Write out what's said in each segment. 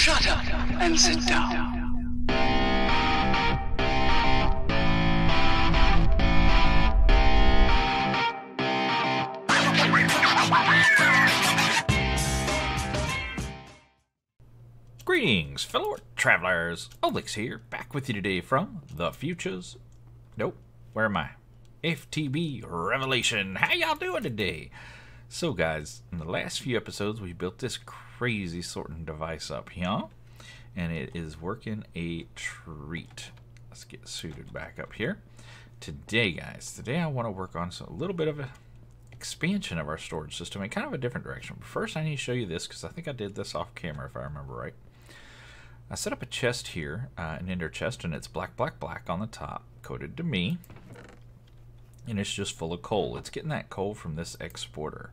Shut up and sit down. Greetings, fellow travelers. Olix here, back with you today from the futures. Nope, where am I? FTB Revelation. How y'all doing today? So guys, in the last few episodes, we built this crazy sorting device up here, and it is working a treat. Let's get suited back up here. Today, guys, I want to work on a little bit of an expansion of our storage system in kind of a different direction. But first, I need to show you this because I think I did this off camera if I remember right. I set up a chest here, an ender chest, and it's black, black, black on the top, coded to me. And it's just full of coal. It's getting that coal from this exporter.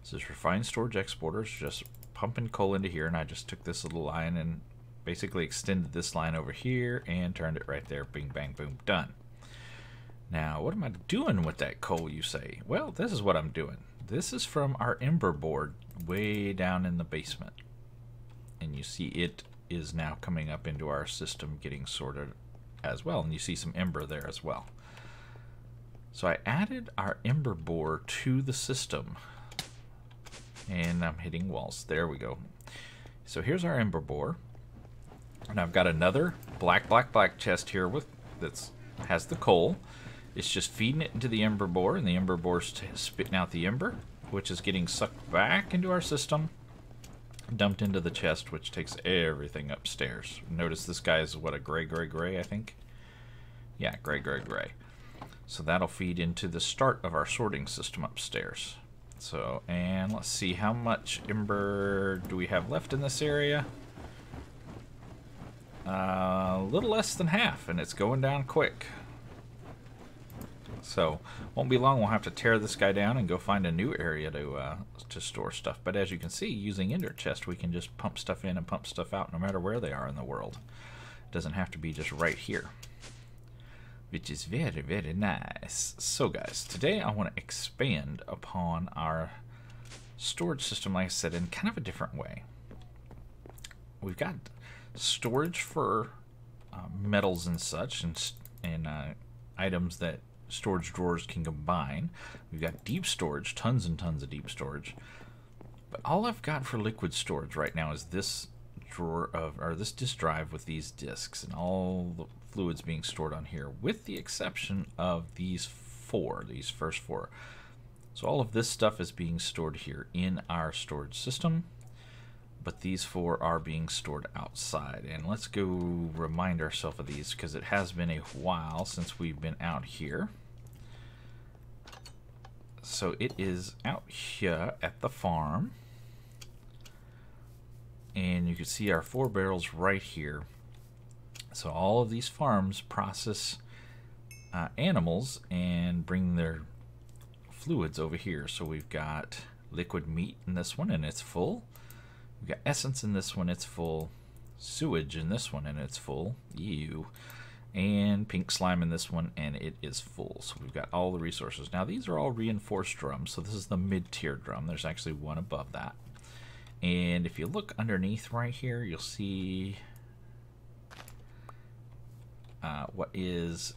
So this refined storage exporter is just pumping coal into here, and I just took this little line and basically extended this line over here and turned it right there. Bing, bang, boom, done. Now, what am I doing with that coal, you say? Well, this is what I'm doing. This is from our ember board way down in the basement. And you see it is now coming up into our system getting sorted as well. And you see some ember there as well. So I added our ember bore to the system. And I'm hitting walls. There we go. So here's our ember bore. And I've got another black, black, black chest here with has the coal. It's just feeding it into the ember bore, and the ember bore's spitting out the ember, which is getting sucked back into our system, dumped into the chest, which takes everything upstairs. Notice this guy is, what, a gray, gray, gray, I think? Yeah, gray, gray, gray. So that'll feed into the start of our sorting system upstairs. So, and let's see, how much ember do we have left in this area? A little less than half, and it's going down quick. So, won't be long, we'll have to tear this guy down and go find a new area to store stuff. But as you can see, using ender chest, we can just pump stuff in and pump stuff out no matter where they are in the world. It doesn't have to be just right here, which is very, very nice. So guys, today I want to expand upon our storage system, like I said, in kind of a different way. We've got storage for metals and such, and items that storage drawers can combine. We've got deep storage, tons and tons of deep storage. But all I've got for liquid storage right now is this drawer or this disk drive with these disks and all the fluids being stored on here, with the exception of these first four. So all of this stuff is being stored here in our storage system, but these four are being stored outside. And let's go remind ourselves of these because it has been a while since we've been out here. So it is out here at the farm, and you can see our 4 barrels right here. So all of these farms process animals and bring their fluids over here. So we've got liquid meat in this one, and it's full. We've got essence in this one, it's full. Sewage in this one, and it's full. Ew. And pink slime in this one, and it is full. So we've got all the resources. Now these are all reinforced drums, so this is the mid-tier drum. There's actually one above that. And if you look underneath right here, you'll see what is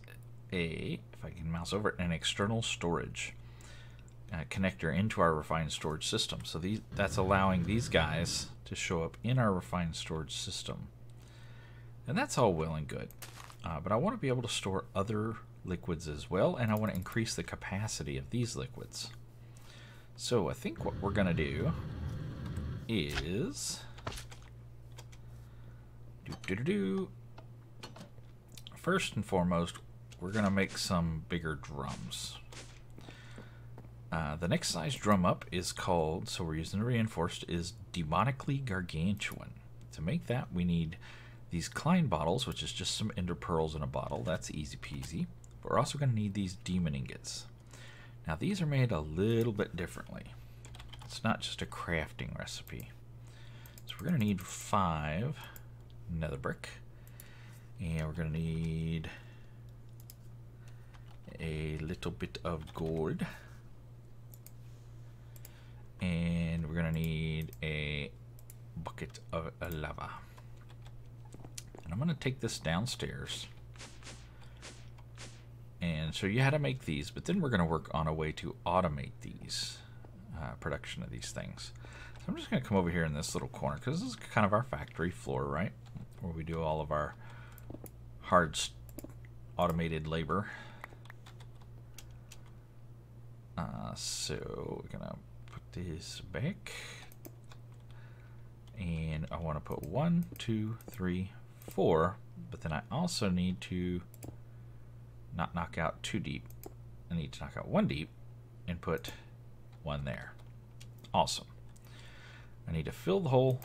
if I can mouse over it, an external storage connector into our refined storage system. So that's allowing these guys to show up in our refined storage system. And that's all well and good. But I want to be able to store other liquids as well, and I want to increase the capacity of these liquids. So I think what we're going to do is first and foremost, we're going to make some bigger drums. The next size drum up is called, so we're using the reinforced, is demonically gargantuan. To make that, we need these Klein bottles, which is just some ender pearls in a bottle. That's easy peasy. But we're also going to need these demon ingots. Now these are made a little bit differently. It's not just a crafting recipe. So we're going to need 5 nether brick. And we're going to need a little bit of gold. And we're going to need a bucket of lava. I'm going to take this downstairs and show you how to make these, but then we're going to work on a way to automate these, production of these things. So I'm just going to come over here in this little corner, because this is kind of our factory floor, right? Where we do all of our hard automated labor. So we're going to put this back. And I want to put 1, 2, 3, 4, but then I also need to not knock out 2 deep. I need to knock out 1 deep and put 1 there. Awesome. I need to fill the hole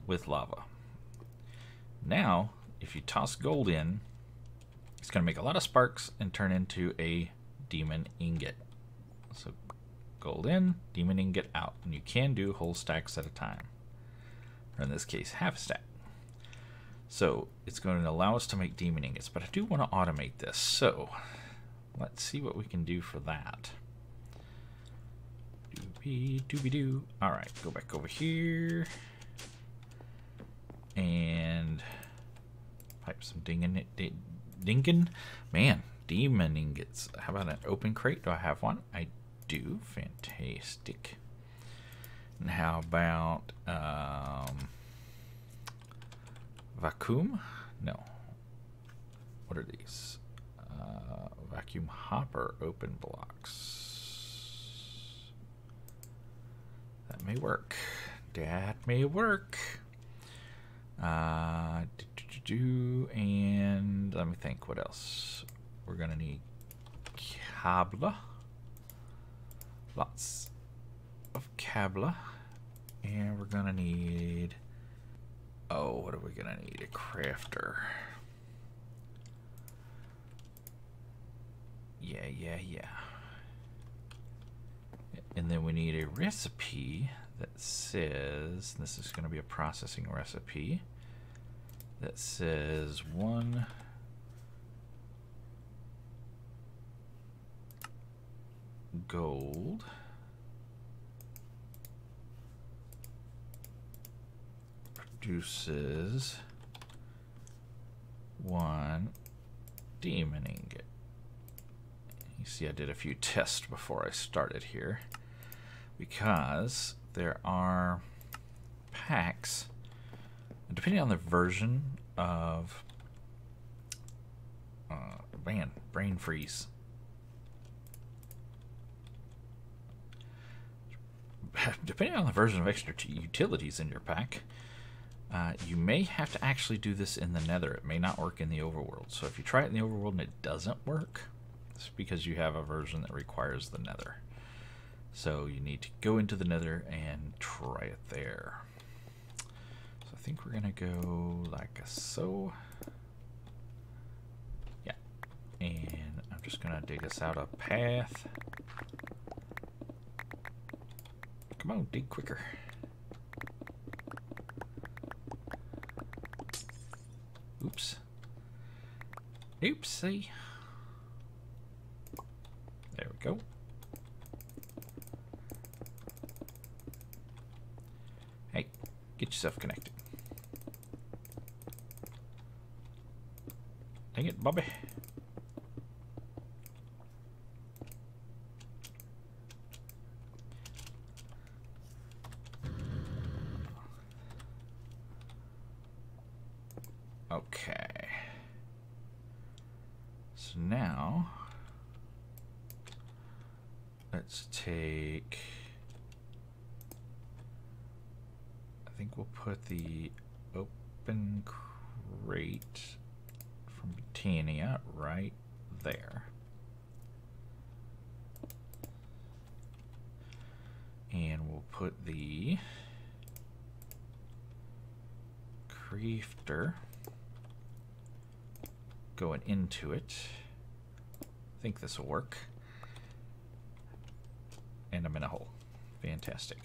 with lava. Now, if you toss gold in, it's going to make a lot of sparks and turn into a demon ingot. So gold in, demon ingot out. And you can do whole stacks at a time. Or in this case, half a stack. So it's going to allow us to make demon ingots, but I do want to automate this. So let's see what we can do for that. Doobie-doo. All right, go back over here and pipe some dinkin. Man, demon ingots. How about an open crate? Do I have one? I do. Fantastic. And how about vacuum? No. What are these? Vacuum hopper open blocks. That may work. That may work. And let me think what else. We're gonna need cable. Lots of cable. And we're gonna need, oh, what are we gonna need? A crafter. Yeah. And then we need a recipe that says, this is gonna be a processing recipe, that says 1 gold produces 1 demon ingot. You see I did a few tests before I started here, because there are packs, and depending on the version of brain freeze. Depending on the version of extra utilities in your pack, you may have to actually do this in the nether. It may not work in the overworld. So if you try it in the overworld and it doesn't work, it's because you have a version that requires the nether. So you need to go into the nether and try it there. So I think we're going to go like so. Yeah. And I'm just going to dig us out a path. Come on, dig quicker. Oops. Oopsie. There we go. Hey, get yourself connected. Dang it, Bobby. Okay. So now let's take, I think we'll put the open crate from Britannia right there. And we'll put the crafter going into it. I think this will work. And I'm in a hole. Fantastic.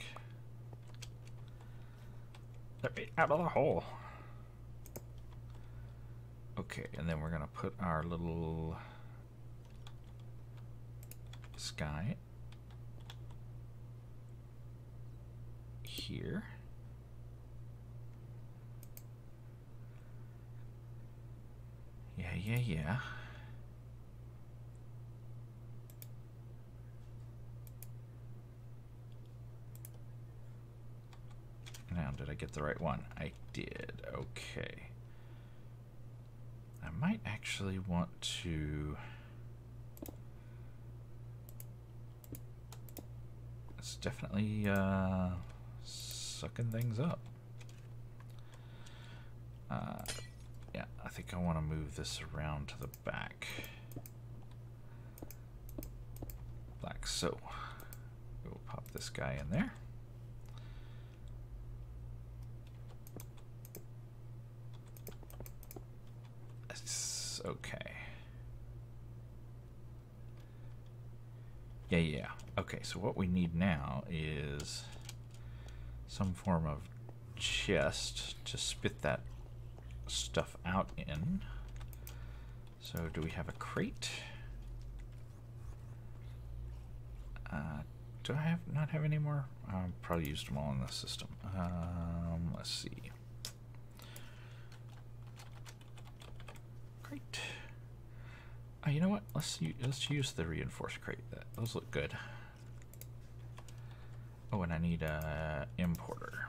Let me out of the hole. Okay, and then we're gonna put our little sky here. Yeah. Now, did I get the right one? I did. Okay. I might actually want to... It's definitely sucking things up. Yeah, I think I want to move this around to the back. Like so. We'll pop this guy in there. It's okay. Yeah. Okay, so what we need now is some form of chest to spit that stuff out in. So do we have a crate? Do I not have any more? Probably used them all in the system. Let's see. Crate. Oh, you know what? Let's use the reinforced crate. Those look good. Oh, and I need a importer.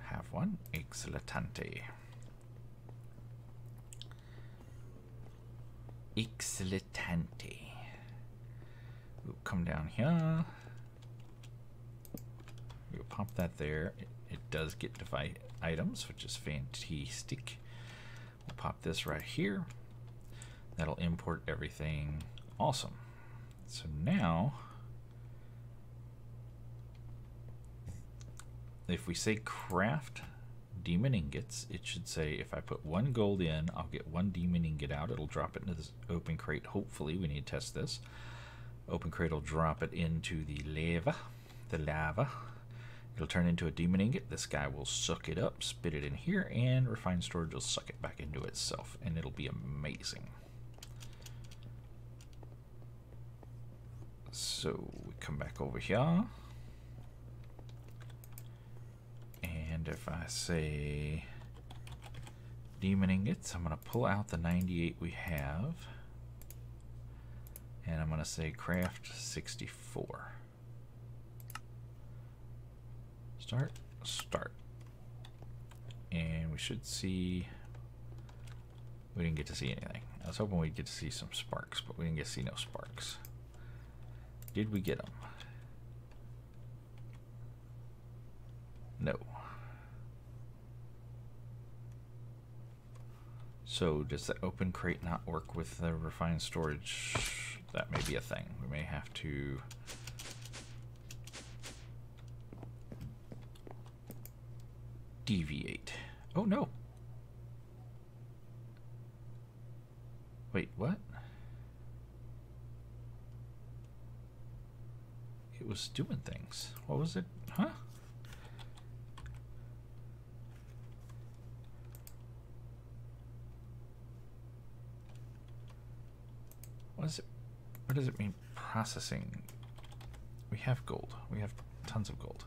Have one. Excellente. Excellente. We'll come down here. We'll pop that there. It does get device items, which is fantastic. We'll pop this right here. That'll import everything. Awesome. So now, if we say craft demon ingots, it should say if I put 1 gold in, I'll get 1 demon ingot out. It'll drop it into this open crate. Hopefully, we need to test this. Open crate will drop it into the lava. It'll turn into a demon ingot. This guy will suck it up, spit it in here, and refined storage will suck it back into itself, and it'll be amazing. So we come back over here. And if I say demon ingots, I'm going to pull out the 98 we have. And I'm going to say craft 64. Start. And we should see... We didn't get to see anything. I was hoping we'd get to see some sparks, but we didn't get to see no sparks. Did we get them? No. So does the open crate not work with the refined storage? That may be a thing. We may have to deviate. Oh no. Wait, what? It was doing things. What was it? Huh? What is it? What does it mean processing? We have gold. We have tons of gold.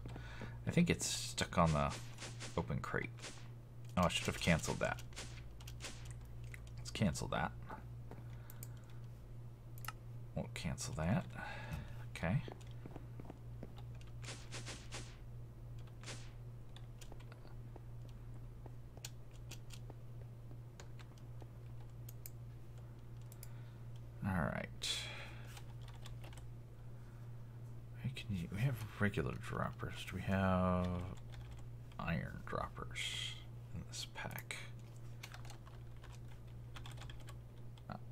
I think it's stuck on the open crate. Oh, I should have canceled that. Let's cancel that. We'll cancel that. Okay. We have regular droppers. Do we have iron droppers in this pack?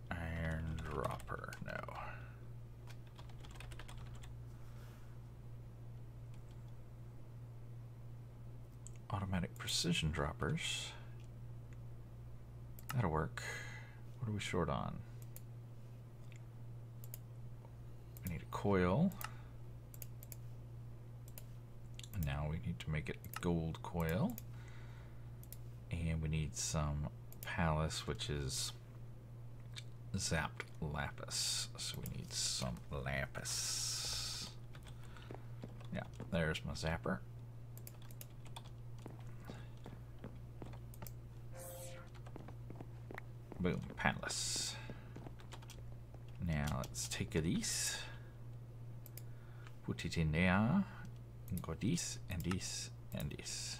Iron dropper, no. Automatic precision droppers. That'll work. What are we short on? We need a coil. Now we need to make it a gold coil. And we need some palace, which is zapped lapis. So we need some lapis. Yeah, there's my zapper. Boom, paneless. Now let's take these, put it in there, and go this and this and this.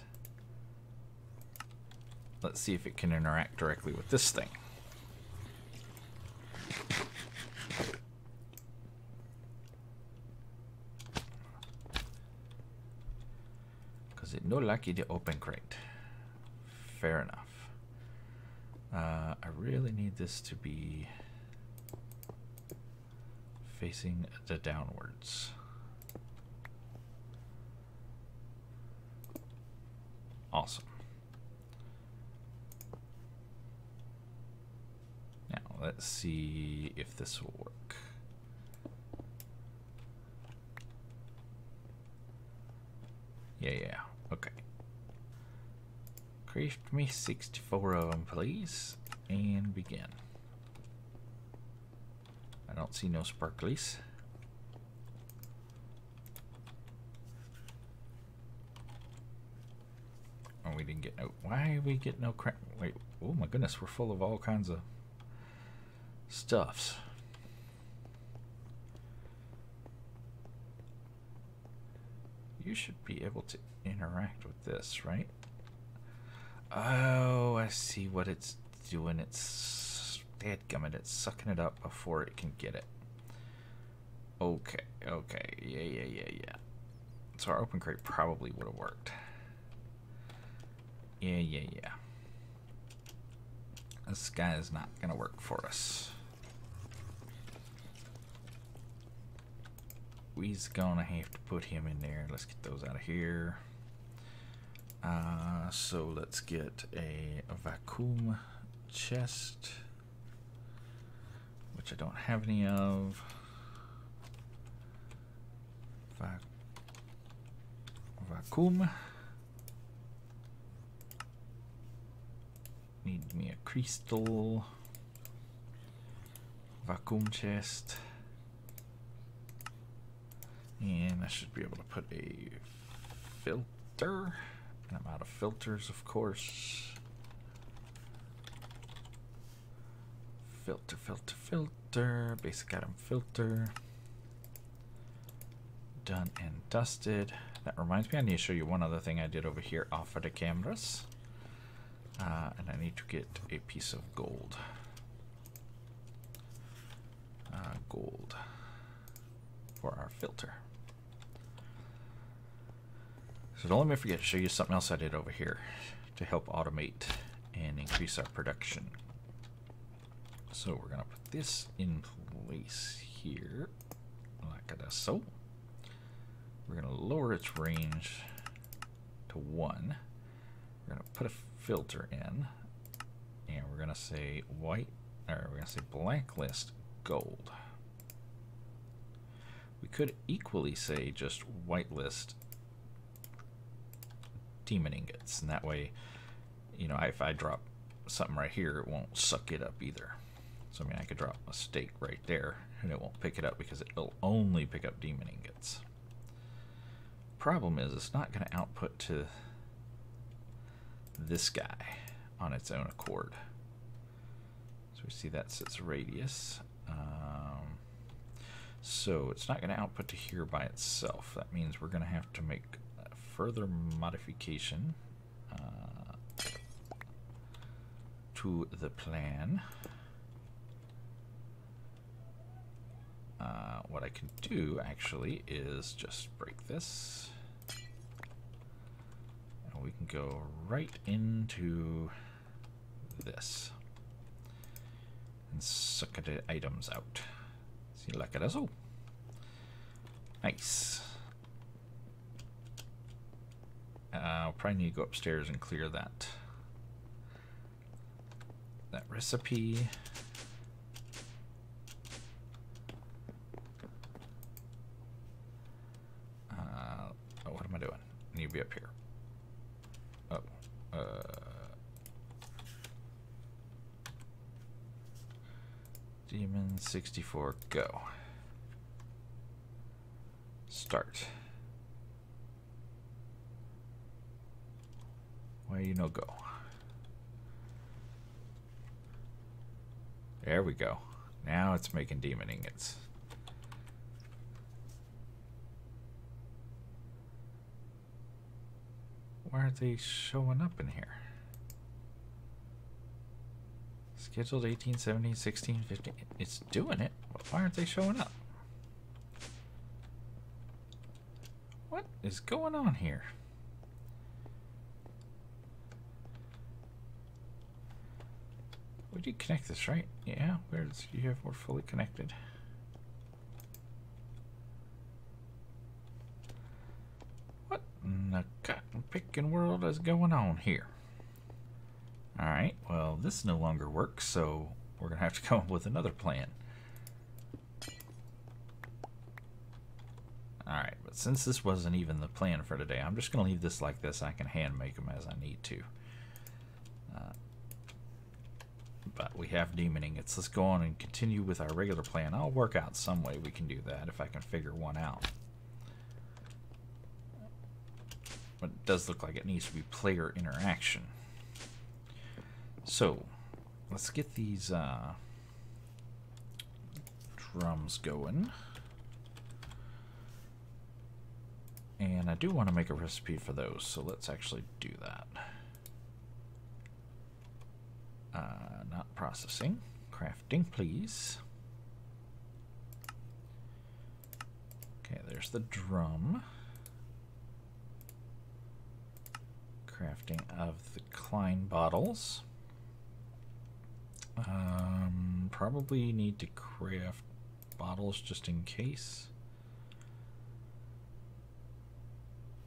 Let's see if it can interact directly with this thing. Because it no lucky to open crate. Fair enough. I really need this to be facing the downwards. Awesome. Now let's see if this will work. Yeah, okay. Craft me 64 of them, please, and begin. I don't see no sparklies. Oh, we didn't get no. Why we get no crap? Wait, oh my goodness, we're full of all kinds of stuffs. You should be able to interact with this, right? Oh, I see what it's doing. It's dadgummit, it's sucking it up before it can get it. Okay, yeah. So our open crate probably would have worked. Yeah. This guy is not gonna work for us. We's gonna have to put him in there. Let's get those out of here. So let's get a vacuum chest, which I don't have any of. Vacuum. Need me a crystal. Vacuum chest. And I should be able to put a filter. And I'm out of filters, of course. Filter. Basic item filter. Done and dusted. That reminds me, I need to show you one other thing I did over here off of the cameras. And I need to get a piece of gold. Gold for our filter. So don't let me forget to show you something else I did over here to help automate and increase our production. So we're going to put this in place here, like so. We're going to lower its range to 1. We're going to put a filter in, and we're going to say we're going to say blacklist gold. We could equally say just whitelist demon ingots, and that way, you know, if I drop something right here, it won't suck it up either. So I mean, I could drop a stake right there and it won't pick it up because it'll only pick up demon ingots. Problem is, it's not going to output to this guy on its own accord. So we see that's its radius. So it's not going to output to here by itself. That means we're going to have to make a further modification to the plan. What I can do actually is just break this, and we can go right into this and suck the items out. See, like it as oh, nice. I'll probably need to go upstairs and clear that recipe. What am I doing? I need to be up here. Oh, Demon 64, go. Start. Why you no go? There we go. Now it's making demon ingots. Why aren't they showing up in here? Scheduled 18, 17, 16, 15. It's doing it. Why aren't they showing up? What is going on here? We did connect this, right? Yeah, we're fully connected. What in the cotton picking world is going on here? Alright, well, this no longer works, so we're going to have to come up with another plan. Alright, but since this wasn't even the plan for today, I'm just going to leave this like this. I can hand make them as I need to. But we have demon ingots. Let's go on and continue with our regular plan. I'll work out some way we can do that if I can figure one out. But it does look like it needs to be player interaction. So, let's get these drums going. And I do want to make a recipe for those, so let's actually do that. Not processing. Crafting, please. Okay, there's the drum. Crafting of the Klein bottles. Probably need to craft bottles just in case.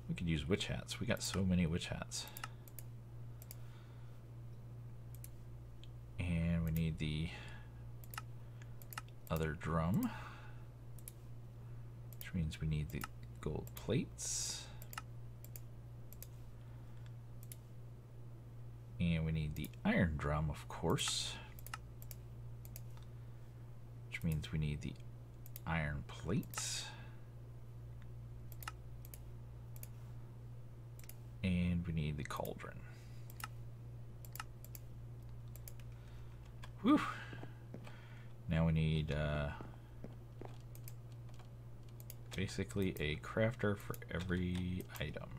We could use witch hats. We got so many witch hats. And we need the other drum, which means we need the gold plates. And we need the iron drum, of course, which means we need the iron plates. And we need the cauldron. Whew. Now we need basically a crafter for every item.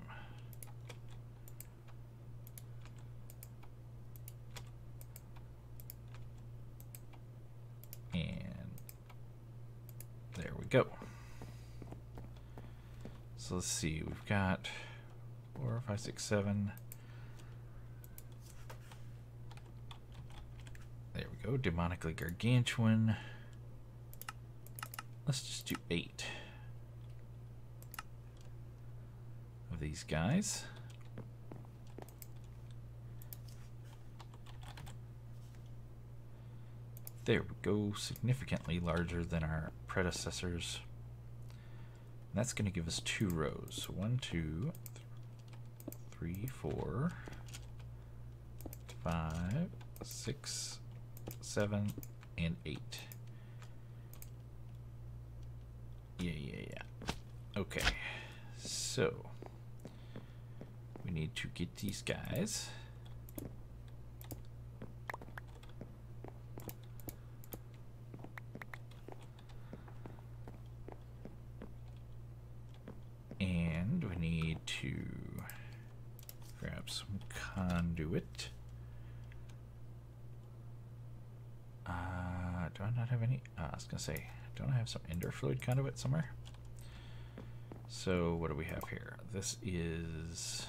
And there we go. So let's see, we've got 4, 5, 6, 7. There we go, demonically gargantuan. Let's just do 8 of these guys. There we go, significantly larger than our predecessors. And that's going to give us 2 rows. So 1, 2, 3, 4, 5, 6, 7, and 8. Yeah. Okay, so we need to get these guys. And we need to grab some conduit. Do I not have any? I was gonna say, don't I have some ender fluid conduit somewhere? So what do we have here? This is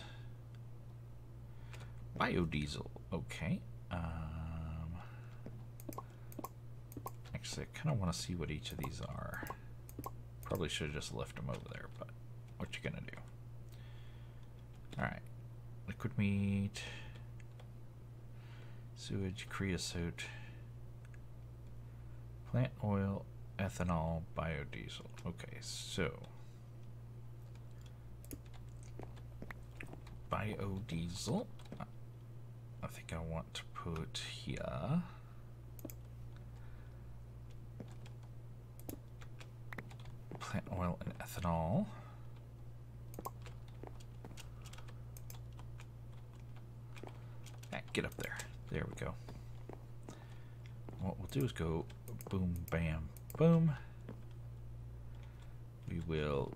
biodiesel. Okay. Actually, I kind of want to see what each of these are. Probably should have just left them over there, but what you gonna do? All right. Liquid meat, sewage, creosote, plant oil, ethanol, biodiesel. Okay, so biodiesel, I think I want to put here plant oil and ethanol. Get up there. There we go. what we'll do is go boom, bam, boom. We will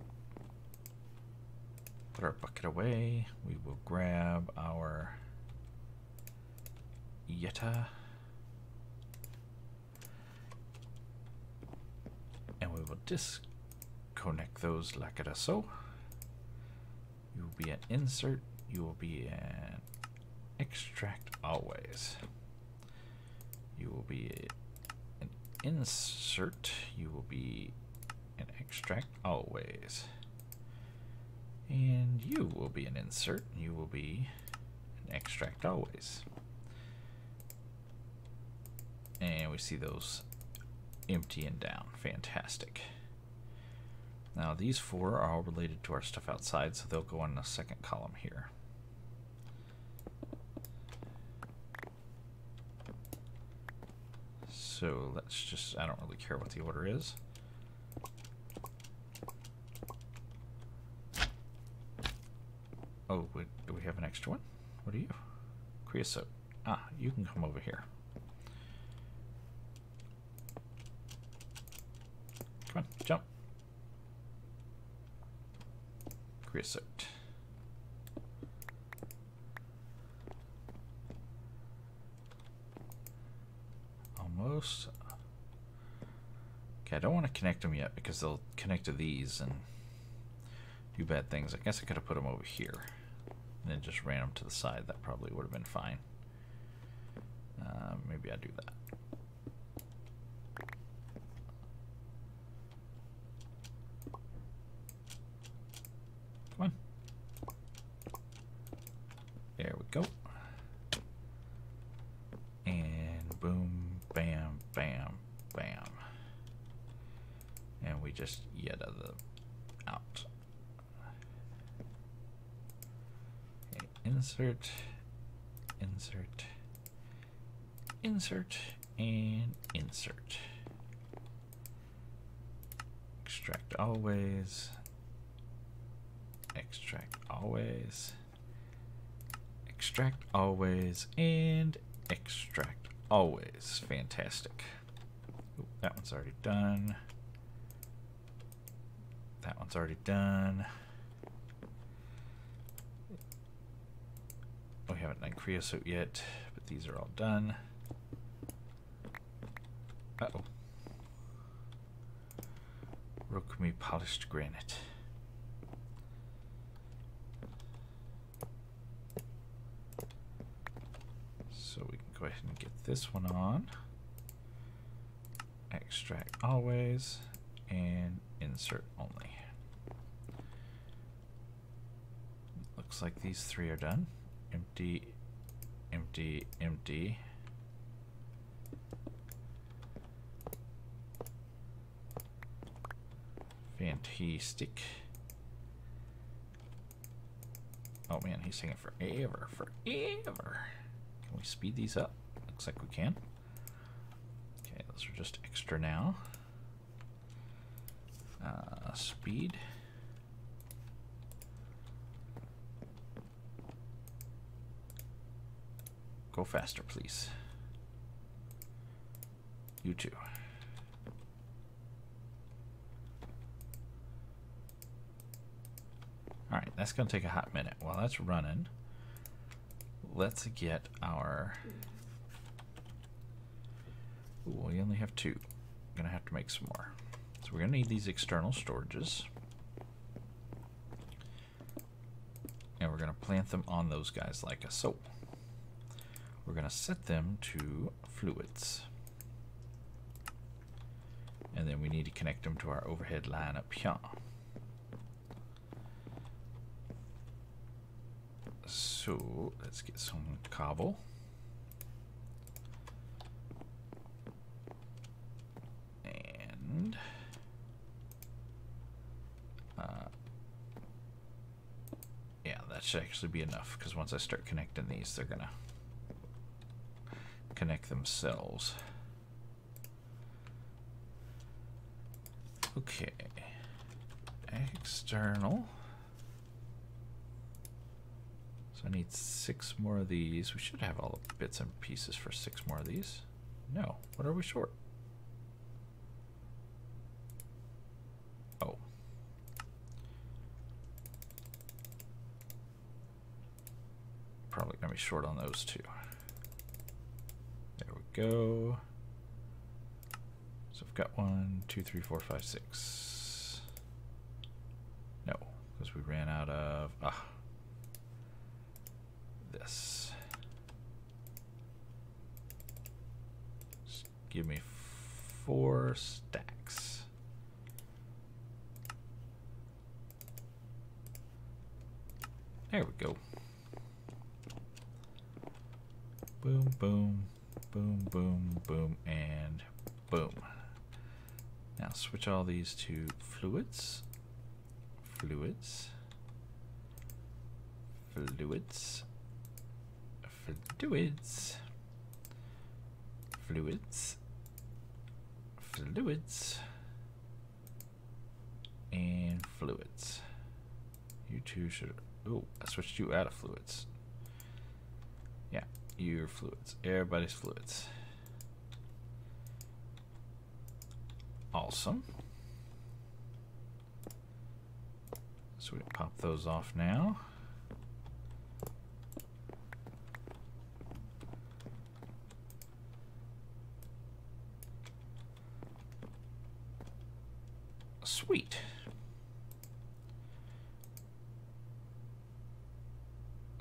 put our bucket away. We will grab our Yetta. And we will disconnect those like it is so. You will be an insert. You will be an extract always. You will be an insert. You will be an extract always. And you will be an insert. You will be an extract always. And we see those emptying down. Fantastic. Now these four are all related to our stuff outside, so they'll go on the second column here. So let's just, I don't really care what the order is. Oh, wait, do we have an extra one? What are you? Creosote. Ah, you can come over here. Come on, jump. Creosote. Almost. Okay, I don't want to connect them yet because they'll connect to these and do bad things. I guess I could have put them over here and then just ran them to the side. That probably would have been fine. Maybe I'll do that. Come on. There we go. And boom, bam, bam, bam. And we just Yetta them out. Okay, insert, insert, insert, and insert. Extract always. Extract always. Extract always. And extract always. Fantastic. Ooh, that one's already done. That one's already done. We haven't done creosote yet, but these are all done. Uh-oh. Rokumi polished granite. So we can go ahead and get this one on. Extract always and insert only. Looks like these three are done. Empty, empty, empty. Fantastic. Oh man, he's taking forever, forever. Can we speed these up? Looks like we can. Okay, those are just extra now. Speed. Go faster, please. You too. Alright, that's going to take a hot minute. While that's running, let's get our... Ooh, we only have two. I'm going to have to make some more. So we're going to need these external storages. And we're going to plant them on those guys like so. We're going to set them to fluids. And then we need to connect them to our overhead line up here. So let's get some cobble. And yeah, that should actually be enough, because once I start connecting these, they're gonna connect themselves. Okay, external. So I need 6 more of these. We should have all the bits and pieces for 6 more of these. No. What are we short? Oh. Probably going to be short on those two. There we go. So I've got 1, 2, 3, 4, 5, 6. No, because we ran out of this. Just give me 4 stacks. There we go. Boom, boom, boom, boom, boom, and boom. Now switch all these to fluids, fluids, fluids, fluids, fluids, fluids, and fluids. You two should. Oh, I switched you out of fluids. Yeah, your fluids. Everybody's fluids. Awesome. So we pop those off now. Sweet.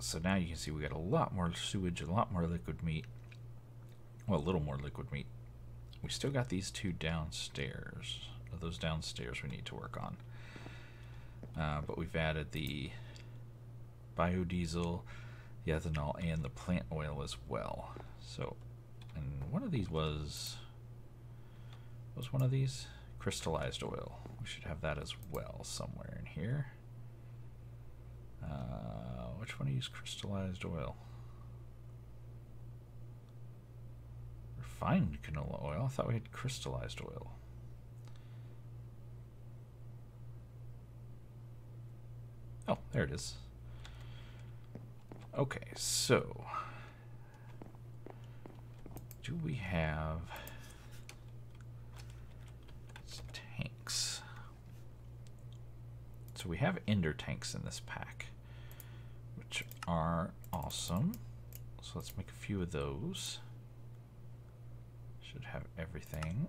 So now you can see we got a lot more sewage, a lot more liquid meat. Well, a little more liquid meat. We still got these two downstairs. Those downstairs we need to work on. But we've added the biodiesel, the ethanol, and the plant oil as well. So, and one of these was one of these crystallized oil. We should have that as well somewhere in here. Which one is crystallized oil? Refined canola oil? I thought we had crystallized oil. Oh, there it is. Okay, so do we have tanks? So we have ender tanks in this pack, which are awesome. So let's make a few of those. Should have everything.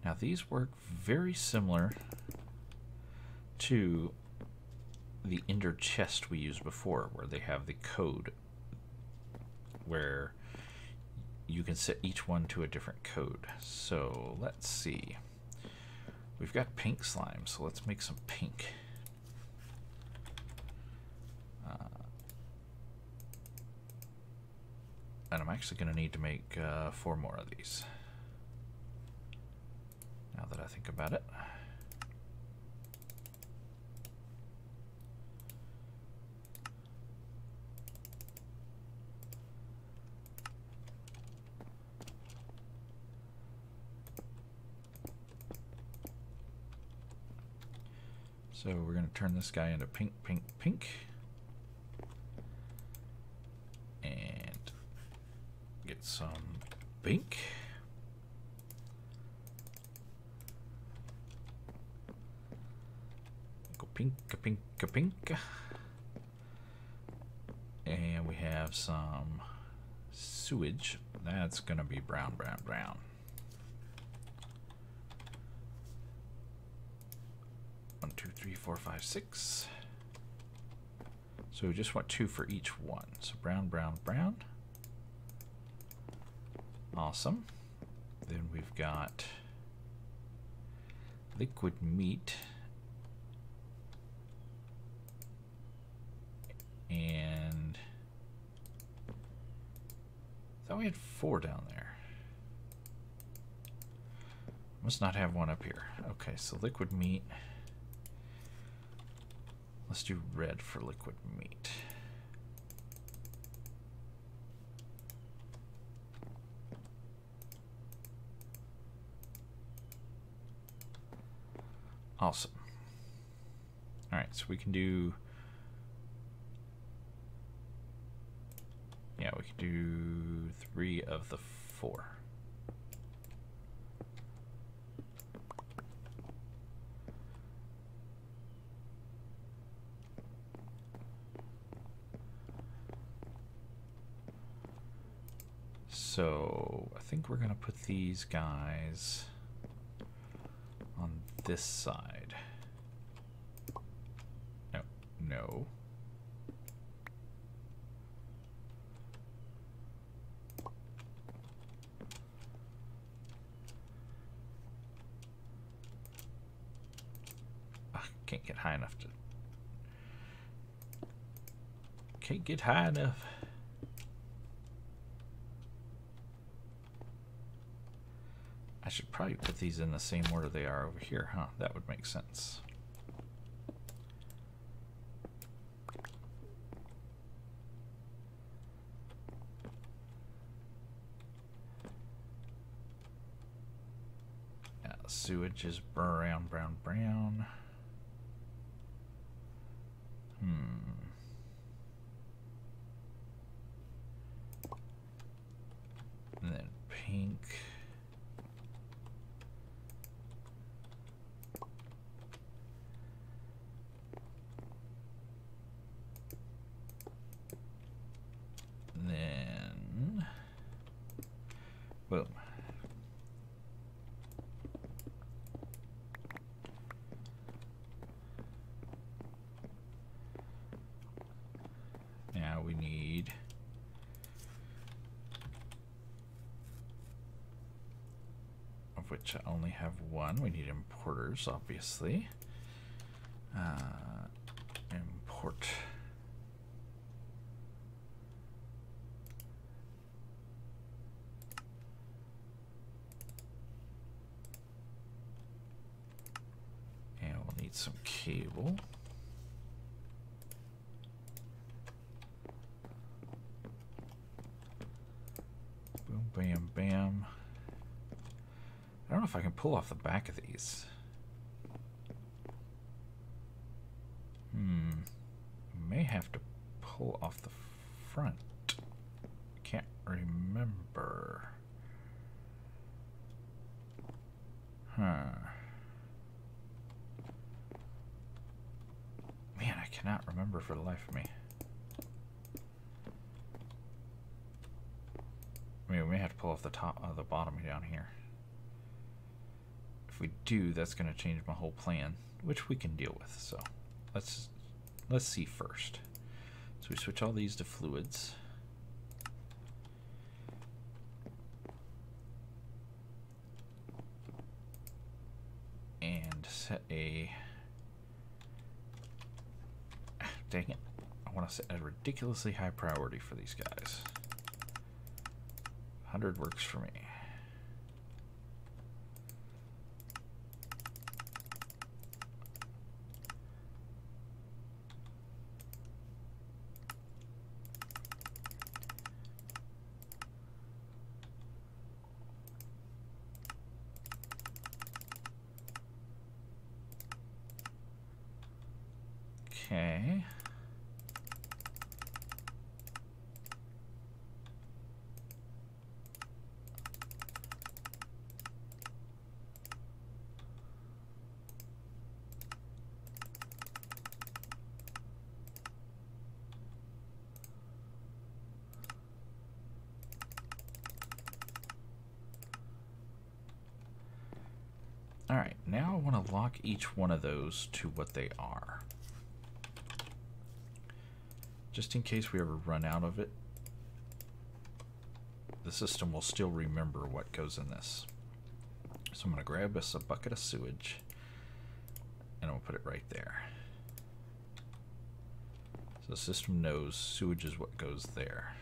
Now these work very similar to the ender chest we used before, where they have the code where you can set each one to a different code. So let's see. We've got pink slime, so let's make some pink. And I'm actually going to need to make 4 more of these, now that I think about it. So we're going to turn this guy into pink, pink, pink. And get some pink. Go pink, pink, pink. And we have some sewage. That's going to be brown, brown, brown. One, two, three, four, five, 6. So we just want 2 for each one. So brown, brown, brown. Awesome. Then we've got liquid meat. And I thought we had 4 down there. Must not have one up here. Okay, so liquid meat. Let's do red for liquid meat. Awesome. All right, so we can do Yeah, we can do 3 of the 4. So I think we're gonna put these guys on this side. No, no. Can't get high enough to. Can't get high enough. I should probably put these in the same order they are over here, huh? That would make sense. Yeah, sewage is brown, brown, brown. And then pink. And then boom. Now we need of which I only have one. We need importers, obviously. Import. And we'll need some cable. Boom, bam, bam. I don't know if I can pull off the back of these. May have to pull off the front. Can't remember. Huh. Man, I cannot remember for the life of me. I mean, we may have to pull off the top of the bottom down here. If we do, that's going to change my whole plan, which we can deal with. So let's see first. So we switch all these to fluids. And set a... Dang it. I want to set a ridiculously high priority for these guys. 100 works for me. Okay. All right, now I want to lock each one of those to what they are. Just in case we ever run out of it, the system will still remember what goes in this. So I'm going to grab us a bucket of sewage, and I'll put it right there. So the system knows sewage is what goes there.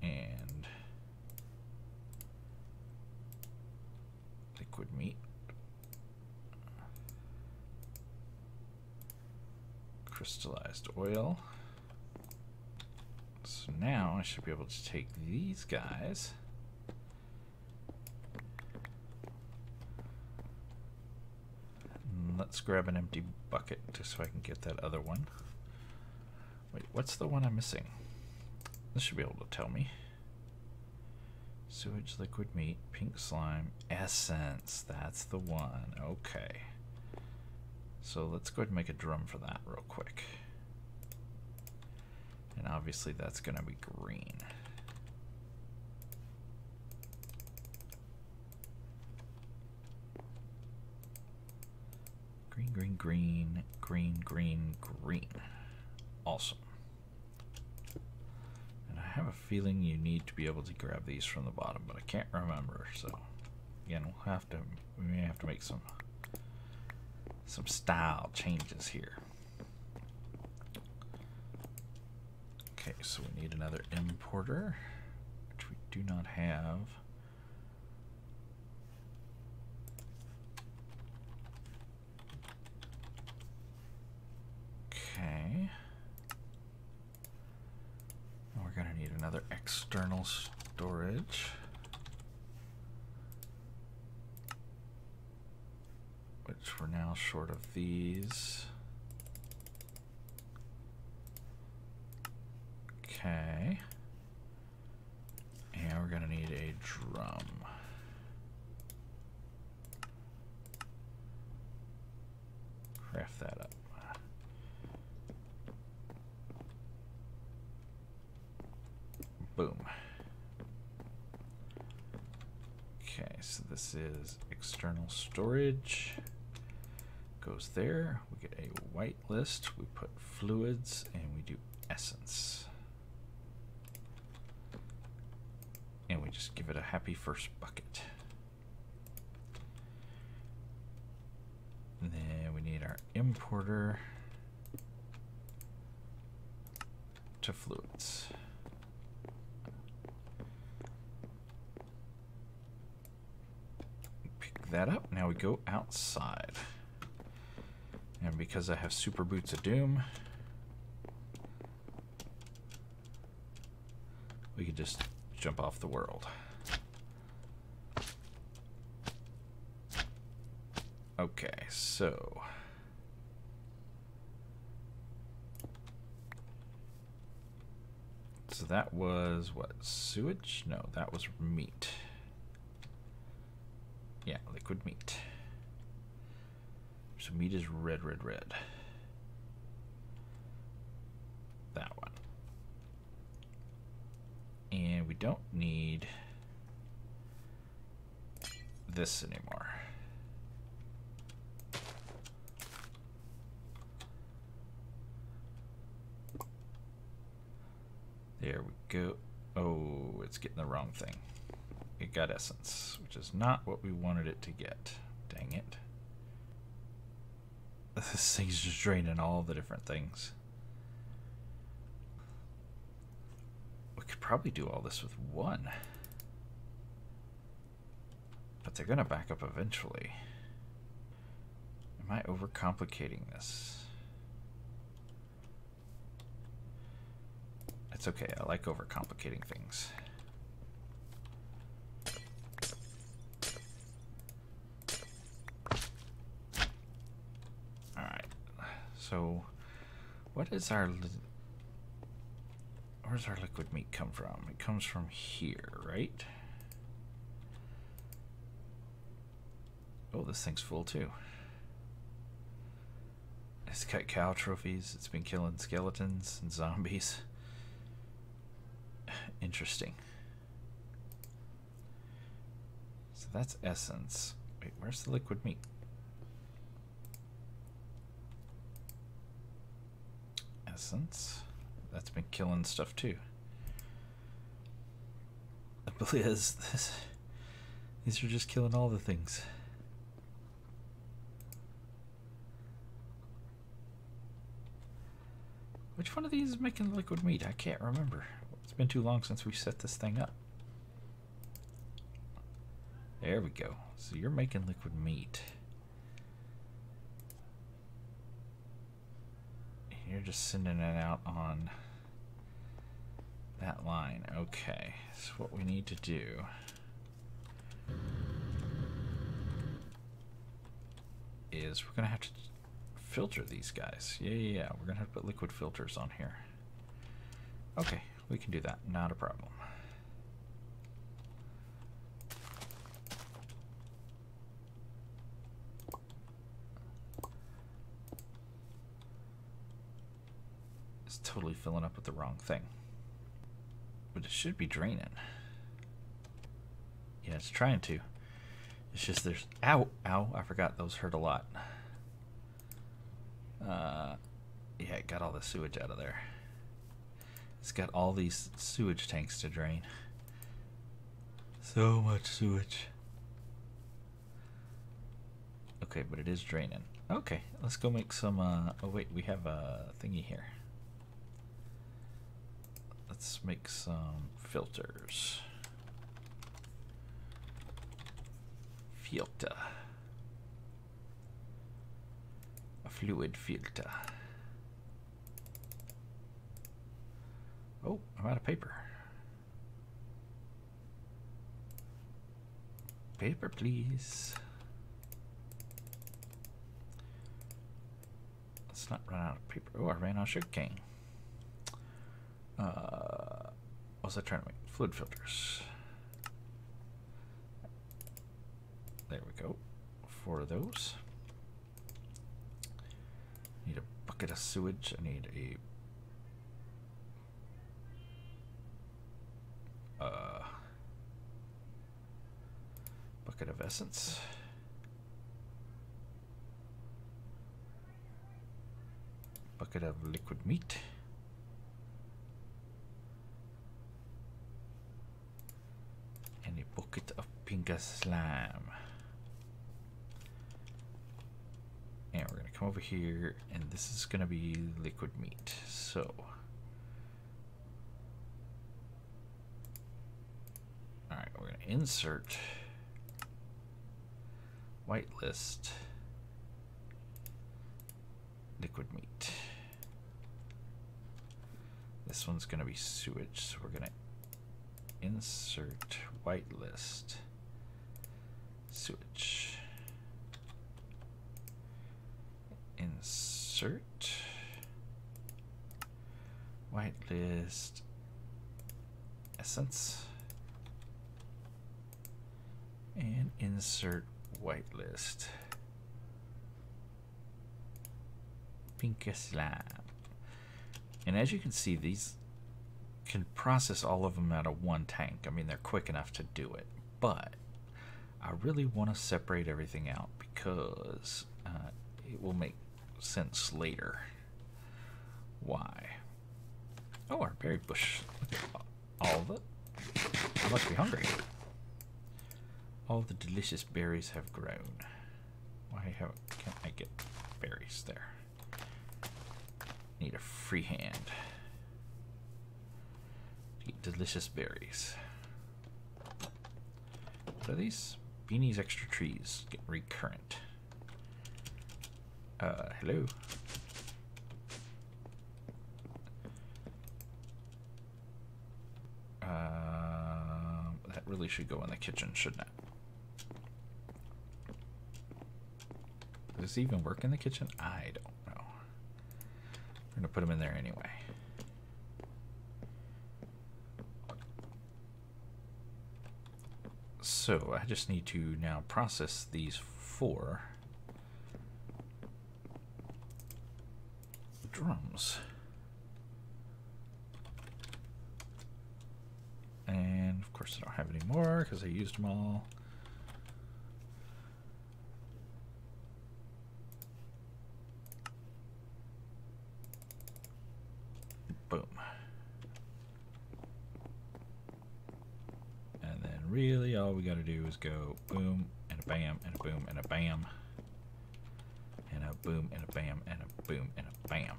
And liquid meat. Crystallized oil. So now I should be able to take these guys and let's grab an empty bucket just so I can get that other one. Wait, what's the one I'm missing? This should be able to tell me. Sewage, liquid meat, pink slime, essence. That's the one. Okay. So let's go ahead and make a drum for that real quick. And obviously that's going to be green. Green, green, green, green, green, green. Awesome. And I have a feeling you need to be able to grab these from the bottom, but I can't remember. So again, we may have to make some style changes here. Okay, so we need another importer, which we do not have. Okay. And we're going to need another external storage, which we're now short of these. Okay. And we're going to need a drum. Craft that up. Boom. Okay, so this is external storage. Goes there. We get a white list. We put fluids and we do essence. And we just give it a happy first bucket. And then we need our importer to fluids. Pick that up. Now we go outside. And because I have super boots of doom, we could just jump off the world. Okay, so that was what? Sewage? No, that was meat. Yeah, liquid meat. So meat is red, red, red. That one. And we don't need this anymore. There we go. Oh, it's getting the wrong thing. It got essence, which is not what we wanted it to get. Dang it. This thing's just draining all the different things. We could probably do all this with one. But they're going to back up eventually. Am I overcomplicating this? It's okay. I like overcomplicating things. Alright. So, what is our... Where's our liquid meat come from? It comes from here, right? Oh, this thing's full too. It's got cow trophies. It's been killing skeletons and zombies. Interesting. So that's essence. Wait, where's the liquid meat? Essence. That's been killing stuff too. These are just killing all the things. Which one of these is making liquid meat? I can't remember. It's been too long since we set this thing up. There we go. So you're making liquid meat. You're just sending it out on that line. Okay, so what we need to do is we're going to have to filter these guys. Yeah. We're going to have to put liquid filters on here. Okay, we can do that. Not a problem. It's totally filling up with the wrong thing. But it should be draining. Yeah, it's trying to. It's just there's... Ow! Ow! I forgot those hurt a lot. Yeah, it got all the sewage out of there. It's got all these sewage tanks to drain. So much sewage. Okay, but it is draining. Okay, let's go make some... oh wait, we have a thingy here. Let's make some filters. Filter. A fluid filter. Oh, I'm out of paper. Paper, please. Let's not run out of paper. Oh, I ran out of sugar cane. What was I trying to make? Fluid filters. There we go. 4 of those. Need a bucket of sewage. I need a bucket of essence. Bucket of liquid meat. And a bucket of pink slime. And we're going to come over here, and this is going to be liquid meat. So, alright, we're going to insert whitelist liquid meat. This one's going to be sewage, so we're going to insert whitelist sewage. Insert whitelist essence and insert whitelist pink slime. And as you can see, these can process all of them out of one tank. I mean, they're quick enough to do it, but I really want to separate everything out because it will make sense later. Why? Oh, our berry bush. Look at all of it. I must be hungry. All the delicious berries have grown. Why can't I get berries there? Need a free hand. Eat delicious berries. What are these? Beanie's extra trees get recurrent. Hello. That really should go in the kitchen, shouldn't it? Does this even work in the kitchen? I don't know. We're gonna put them in there anyway. So I just need to now process these 4 drums. And of course I don't have any more because I used them all. Boom. And then really all we got to do is go boom and a bam and a boom and a bam and a boom and a bam and a boom and a bam.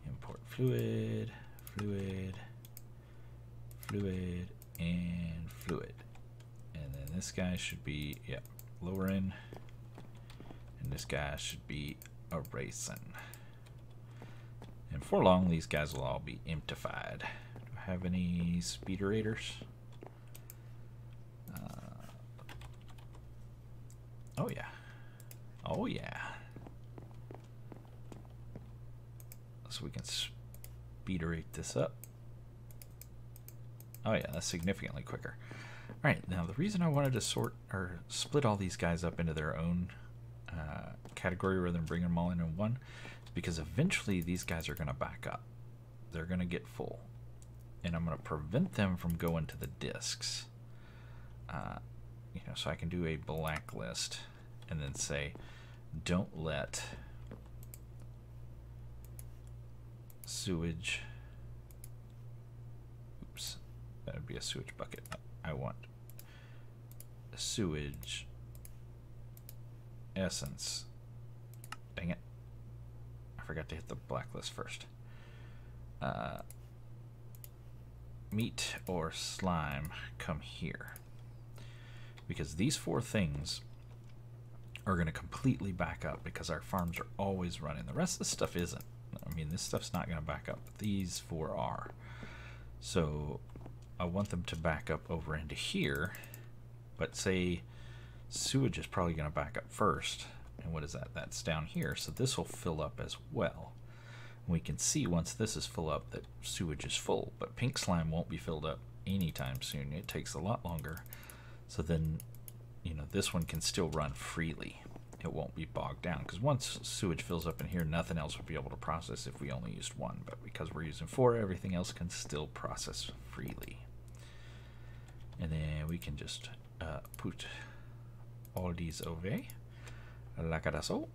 Import fluid, fluid, fluid, and fluid. And then this guy should be, yep, lowering. And this guy should be erasing. And before long, these guys will all be emptified. Do I have any speederators? Oh yeah, Oh yeah. So we can speederate this up. Oh yeah, that's significantly quicker. Alright, now the reason I wanted to sort or split all these guys up into their own category rather than bringing them all in one is because eventually these guys are going to back up. They're going to get full. And I'm going to prevent them from going to the discs. You know, so I can do a blacklist and then say, don't let sewage, oops, that would be a sewage bucket. I want sewage essence. Dang it. I forgot to hit the blacklist first. Meat or slime come here. Because these four things are going to completely back up because our farms are always running. The rest of the stuff isn't. I mean, this stuff's not going to back up, but these four are. So I want them to back up over into here, but say sewage is probably going to back up first. And what is that? That's down here, so this will fill up as well. We can see once this is full up that sewage is full, but pink slime won't be filled up anytime soon. It takes a lot longer. So then, you know, this one can still run freely. It won't be bogged down, because once sewage fills up in here, nothing else would be able to process if we only used one. But because we're using four, everything else can still process freely. And then we can just put all these away, like so.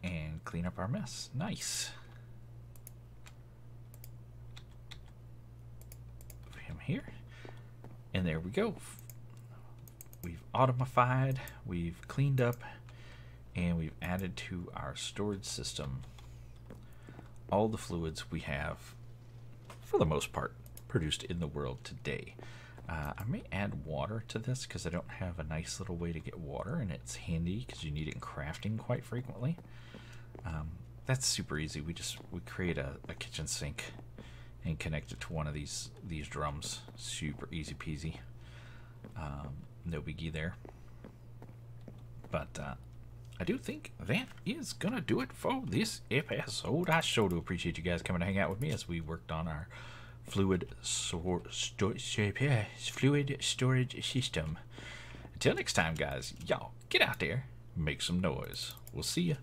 And clean up our mess. Nice. Put him here. And there we go. We've automified, we've cleaned up, and we've added to our storage system all the fluids we have, for the most part, produced in the world today. I may add water to this because I don't have a nice little way to get water, and it's handy because you need it in crafting quite frequently. That's super easy. We create a kitchen sink and connect it to one of these drums. Super easy peasy. No biggie there. But I do think that is gonna do it for this episode. I sure do appreciate you guys coming to hang out with me as we worked on our fluid storage system. Until next time, guys, y'all get out there, make some noise. We'll see you